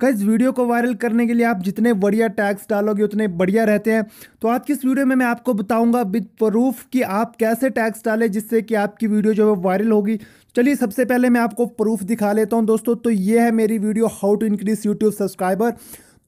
Guys video को viral करने के लिए आप जितने बढ़िया टैग्स डालोगे उतने बढ़िया रहते हैं। तो आज की इस वीडियो में मैं आपको बताऊंगा विद प्रूफ कि आप कैसे टैग्स डालें जिससे कि आपकी वीडियो जो है वायरल होगी। चलिए सबसे पहले मैं आपको प्रूफ दिखा लेता हूं दोस्तों। तो ये है मेरी video how to increase YouTube subscriber.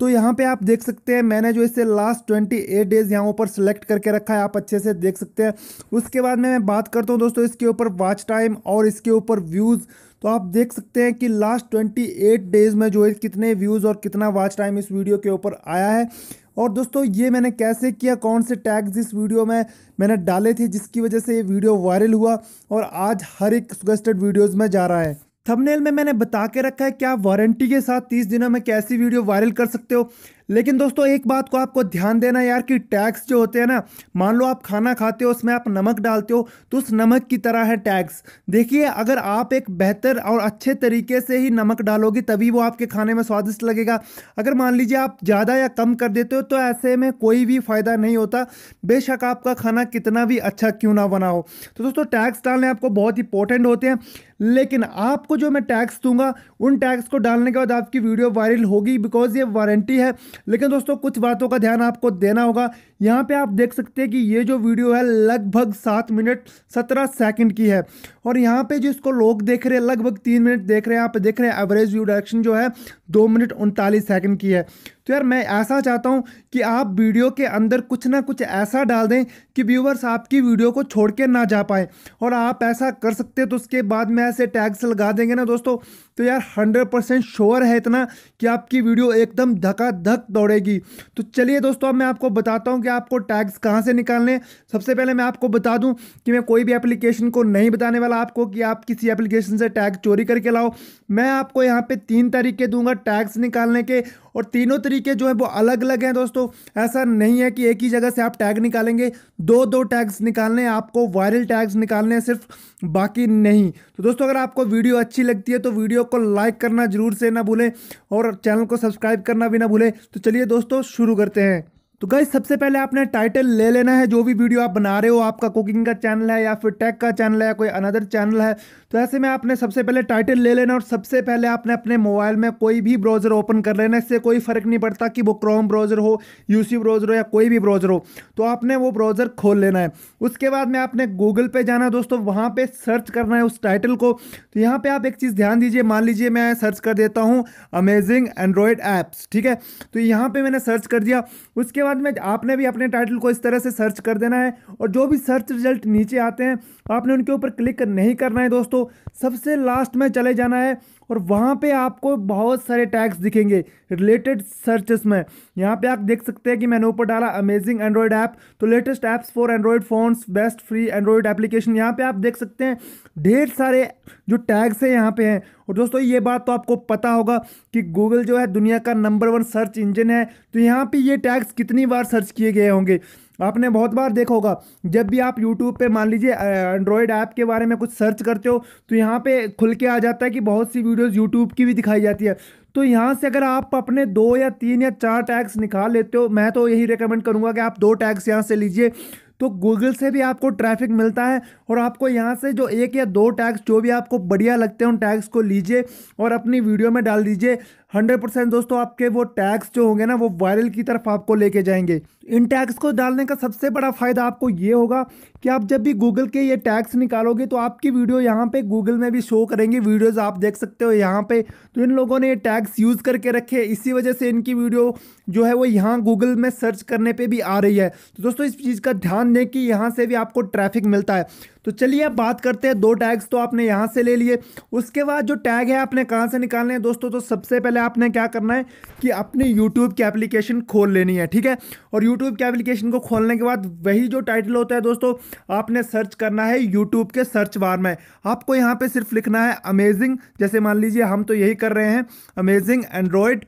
तो यहाँ पे आप देख सकते हैं मैंने जो इसे लास्ट 28 डेज यहाँ ऊपर सेलेक्ट करके रखा है, आप अच्छे से देख सकते हैं। उसके बाद में मैं बात करता हूँ दोस्तों इसके ऊपर वॉच टाइम और इसके ऊपर व्यूज़। तो आप देख सकते हैं कि लास्ट 28 डेज में जो है कितने व्यूज़ और कितना वॉच टाइम इस वीडियो के ऊपर आया है। और दोस्तों ये मैंने कैसे किया, कौन से टैग्स इस वीडियो में मैंने डाले थे जिसकी वजह से ये वीडियो वायरल हुआ और आज हर एक सजेस्टेड वीडियोज़ में जा रहा है। थंबनेल में मैंने बता के रखा है कि आप वारंटी के साथ 30 दिनों में कैसी वीडियो वायरल कर सकते हो। लेकिन दोस्तों एक बात को आपको ध्यान देना यार कि टैग्स जो होते हैं ना, मान लो आप खाना खाते हो उसमें आप नमक डालते हो तो उस नमक की तरह है टैग्स। देखिए अगर आप एक बेहतर और अच्छे तरीके से ही नमक डालोगे तभी वो आपके खाने में स्वादिष्ट लगेगा। अगर मान लीजिए आप ज़्यादा या कम कर देते हो तो ऐसे में कोई भी फ़ायदा नहीं होता, बेशक आपका खाना कितना भी अच्छा क्यों ना बना हो। तो दोस्तों टैग्स डालने आपको बहुत इंपॉर्टेंट होते हैं, लेकिन आपको जो मैं टैग्स दूंगा उन टैग्स को डालने के बाद आपकी वीडियो वायरल होगी बिकॉज ये वारंटी है। लेकिन दोस्तों कुछ बातों का ध्यान आपको देना होगा। यहाँ पे आप देख सकते हैं कि ये जो वीडियो है लगभग 7 मिनट 17 सेकंड की है और यहाँ पे जो इसको लोग देख रहे हैं लगभग 3 मिनट देख रहे हैं। यहाँ पे देख रहे हैं एवरेज व्यू डायरेक्शन जो है 2 मिनट 39 सेकंड की है। तो यार मैं ऐसा चाहता हूँ कि आप वीडियो के अंदर कुछ ना कुछ ऐसा डाल दें कि व्यूवर्स आपकी वीडियो को छोड़ के ना जा पाए, और आप ऐसा कर सकते हैं तो उसके बाद में ऐसे टैग्स लगा देंगे ना दोस्तों तो यार 100% श्योर है इतना कि आपकी वीडियो एकदम धकाधक दौड़ेगी। तो चलिए दोस्तों अब मैं आपको बताता हूँ कि आपको टैग्स कहाँ से निकालने हैं। सबसे पहले मैं आपको बता दूँ कि मैं कोई भी एप्लीकेशन को नहीं बताने वाला आपको कि आप किसी एप्लीकेशन से टैग चोरी करके लाओ। मैं आपको यहाँ पे 3 तरीके दूंगा टैग्स निकालने के, और तीनों तरीके जो है वो अलग अलग हैं दोस्तों। ऐसा नहीं है कि एक ही जगह से आप टैग निकालेंगे, दो टैग्स निकालने हैं आपको, वायरल टैग्स निकालने हैं सिर्फ, बाकी नहीं। तो दोस्तों अगर आपको वीडियो अच्छी लगती है तो वीडियो को लाइक करना जरूर से ना भूलें और चैनल को सब्सक्राइब करना भी ना भूलें। तो चलिए दोस्तों शुरू करते हैं। तो गाइस सबसे पहले आपने टाइटल ले लेना है। जो भी वीडियो आप बना रहे हो, आपका कुकिंग का चैनल है या फिर टेक का चैनल है या कोई अनदर चैनल है, तो ऐसे में आपने सबसे पहले टाइटल ले लेना और सबसे पहले आपने अपने मोबाइल में कोई भी ब्राउज़र ओपन कर लेना। इससे कोई फ़र्क नहीं पड़ता कि वो क्रोम ब्राउज़र हो, यूसी ब्राउज़र हो या कोई भी ब्राउज़र हो, तो आपने वो ब्राउज़र खोल लेना है। उसके बाद में आपने गूगल पे जाना दोस्तों, वहाँ पे सर्च करना है उस टाइटल को। तो यहाँ पे आप एक चीज़ ध्यान दीजिए, मान लीजिए मैं सर्च कर देता हूँ अमेजिंग एंड्रॉयड ऐप्स, ठीक है। तो यहाँ पे मैंने सर्च कर दिया। उसके बाद में आपने भी अपने टाइटल को इस तरह से सर्च कर देना है और जो भी सर्च रिजल्ट नीचे आते हैं आपने उनके ऊपर क्लिक नहीं करना है दोस्तों, सबसे लास्ट में चले जाना है और वहाँ पे आपको बहुत सारे टैग्स दिखेंगे रिलेटेड सर्चेस में। यहाँ पे आप देख सकते हैं कि मैंने ऊपर डाला अमेजिंग एंड्रॉयड ऐप, तो latest apps for Android phones, best free Android application. यहाँ पे आप देख सकते हैं ढेर सारे जो टैग्स हैं यहाँ पे हैं। और दोस्तों ये बात तो आपको पता होगा कि गूगल जो है दुनिया का नंबर 1 सर्च इंजन है, तो यहाँ पे ये टैग्स कितनी बार सर्च किए गए होंगे आपने बहुत बार देखा होगा। जब भी आप YouTube पे मान लीजिए एंड्रॉयड ऐप के बारे में कुछ सर्च करते हो तो यहाँ पे खुल के आ जाता है कि बहुत सी वीडियोस YouTube की भी दिखाई जाती है। तो यहाँ से अगर आप अपने 2 या 3 या 4 टैग्स निकाल लेते हो, मैं तो यही रेकमेंड करूँगा कि आप 2 टैग्स यहाँ से लीजिए, तो गूगल से भी आपको ट्रैफिक मिलता है और आपको यहाँ से जो 1 या 2 टैग्स जो भी आपको बढ़िया लगते हैं उन टैग्स को लीजिए और अपनी वीडियो में डाल दीजिए। 100% दोस्तों आपके वो टैग्स जो होंगे ना वो वायरल की तरफ आपको लेके जाएंगे। इन टैग्स को डालने का सबसे बड़ा फायदा आपको ये होगा कि आप जब भी गूगल के ये टैग्स निकालोगे तो आपकी वीडियो यहाँ पे गूगल में भी शो करेंगे। वीडियोस आप देख सकते हो यहाँ पे, तो इन लोगों ने ये टैग्स यूज़ करके रखे, इसी वजह से इनकी वीडियो जो है वो यहाँ गूगल में सर्च करने पे भी आ रही है। तो दोस्तों इस चीज़ का ध्यान दें कि यहाँ से भी आपको ट्रैफिक मिलता है। तो चलिए अब बात करते हैं, 2 टैग्स तो आपने यहाँ से ले लिए। उसके बाद जो टैग है आपने कहाँ से निकालने हैं दोस्तों, तो सबसे पहले आपने क्या करना है कि अपनी यूट्यूब की एप्लीकेशन खोल लेनी है, ठीक है। और यूट्यूब की एप्लीकेशन को खोलने के बाद वही जो टाइटल होता है दोस्तों आपने सर्च करना है यूट्यूब के सर्च बार में। आपको यहाँ पे सिर्फ लिखना है अमेजिंग, जैसे मान लीजिए हम तो यही कर रहे हैं अमेजिंग एंड्रॉयड,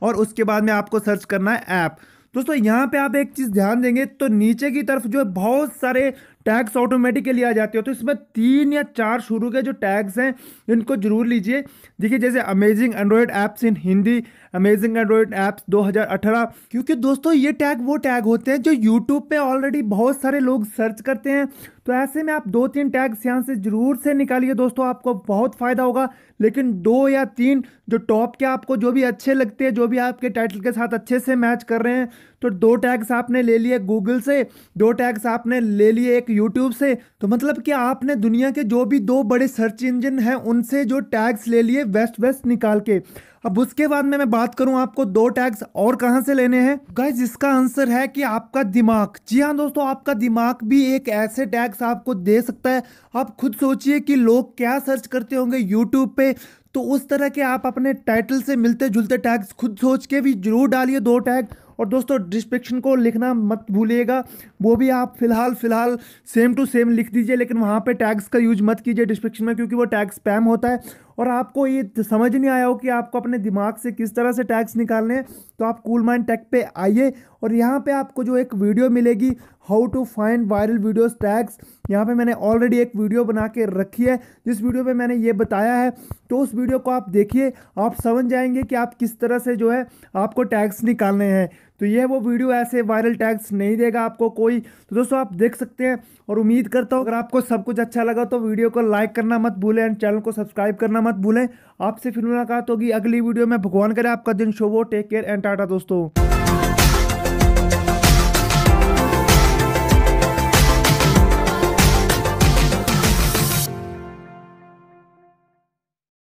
और उसके बाद में आपको सर्च करना है ऐप। दोस्तों यहाँ पे आप एक चीज़ ध्यान देंगे तो नीचे की तरफ जो है बहुत सारे टैग्स ऑटोमेटिकली आ जाते हो, तो इसमें 3 या 4 शुरू के जो टैग्स हैं इनको जरूर लीजिए। देखिए जैसे अमेजिंग एंड्रॉयड ऐप्स इन हिंदी, अमेजिंग एंड्रॉयड ऐप्स 2018, क्योंकि दोस्तों ये टैग वो टैग होते हैं जो यूट्यूब पे ऑलरेडी बहुत सारे लोग सर्च करते हैं। तो ऐसे में आप 2-3 टैग्स यहाँ से जरूर से निकालिए दोस्तों, आपको बहुत फायदा होगा। लेकिन 2 या 3 जो टॉप के आपको जो भी अच्छे लगते हैं, जो भी आपके टाइटल के साथ अच्छे से मैच कर रहे हैं, तो 2 टैग्स आपने ले लिए गूगल से, 2 टैग्स आपने ले लिए एक यूट्यूब से। तो मतलब कि आपने दुनिया के जो भी 2 बड़े सर्च इंजन हैं उनसे जो टैग्स ले लिए वेस्ट वेस्ट निकाल के। अब उसके बाद में मैं बात करूं आपको 2 टैग्स और कहां से लेने हैं गाइस, इसका आंसर है कि आपका दिमाग। जी हाँ दोस्तों, आपका दिमाग भी एक ऐसे टैग्स आपको दे सकता है। आप खुद सोचिए कि लोग क्या सर्च करते होंगे यूट्यूब पे, तो उस तरह के आप अपने टाइटल से मिलते जुलते टैग्स खुद सोच के भी जरूर डालिए 2 टैग। और दोस्तों डिस्क्रिप्शन को लिखना मत भूलिएगा, वो भी आप फिलहाल सेम टू सेम लिख दीजिए, लेकिन वहाँ पे टैग्स का यूज मत कीजिए डिस्क्रिप्शन में, क्योंकि वो टैग स्पैम होता है। और आपको ये समझ नहीं आया हो कि आपको अपने दिमाग से किस तरह से टैग्स निकालने हैं, तो आप कूल माइंड टेक पे आइए और यहाँ पे आपको जो एक वीडियो मिलेगी how to find viral videos tags, यहाँ पे मैंने ऑलरेडी एक वीडियो बना के रखी है जिस वीडियो पे मैंने ये बताया है। तो उस वीडियो को आप देखिए, आप समझ जाएंगे कि आप किस तरह से जो है आपको टैग्स निकालने हैं। तो ये वो वीडियो ऐसे वायरल टैग्स नहीं देगा आपको कोई। तो दोस्तों आप देख सकते हैं, और उम्मीद करता हूँ अगर आपको सब कुछ अच्छा लगा तो वीडियो को लाइक करना मत भूलें एंड चैनल को सब्सक्राइब करना मत भूलें। आपसे फिर मुलाकात होगी अगली वीडियो में। भगवान करे आपका दिन शुभ हो। टेक केयर एंड टाटा दोस्तों।